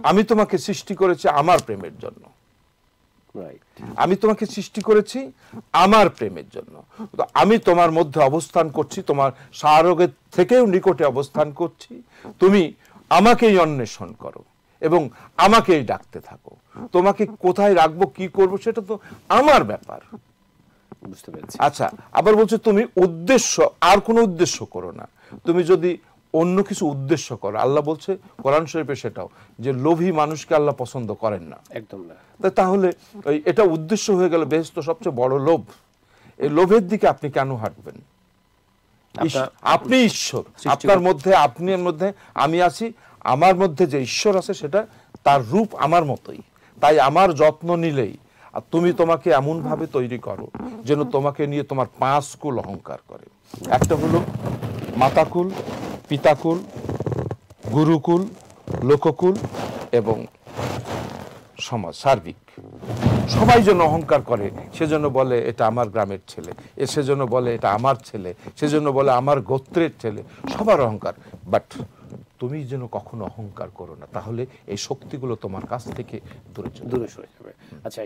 আমি তোমাকে সৃষ্টি করেছি আমার প্রেমের জন্য, আমি তোমাকে সৃষ্টি করেছি আমার প্রেমের জন্য। আমি তোমার মধ্যে অবস্থান করছি, তোমার শাহরগের থেকেও নিকটে অবস্থান করছি, তুমি আমাকেই অন্বেষণ করো এবং আমাকেই ডাকতে থাকো। তোমাকে কোথায় রাখবো, কি করব, সেটা তো আমার ব্যাপার। বুঝতে পেরেছি। আচ্ছা, আবার বলছে তুমি উদ্দেশ্য আর কোনো উদ্দেশ্য করো না। তুমি যদি অন্য কিছু উদ্দেশ্য করো, আল্লাহ বলছে কোরআন শরীফে সেটাও, যে লোভী মানুষকে আল্লাহ পছন্দ করেন না, একদম না। তাহলে এটা উদ্দেশ্য হয়ে গেল বেহেশত সবচেয়ে বড় লোভ। এই লোভের দিকে আপনি কেন হাঁটবেন? আপনি ঈশ্বর, আপনার মধ্যে, আপনার মধ্যে আমি আছি, আমার মধ্যে যে ঈশ্বর আছে সেটা তার রূপ আমার মতোই, তাই আমার যত্ন নিলেই আর তুমি তোমাকে এমন ভাবে তৈরি করো যেন তোমাকে নিয়ে তোমার 5 কুল অহংকার করে। একটা হলো মাতাকুল, পিতাকুল, গুরুকুল, লোককুল এবং সমাজ সার্বিক। সবাই যেন অহংকার করে, সেজন্য বলে এটা আমার গ্রামের ছেলে, সেজন্য বলে এটা আমার ছেলে, সেজন্য বলে আমার গোত্রের ছেলে, সবার অহংকার। বাট তুমি যেন কখনো অহংকার করো না, তাহলে এই শক্তিগুলো তোমার কাছ থেকে দূরে সরে যাবে। আচ্ছা।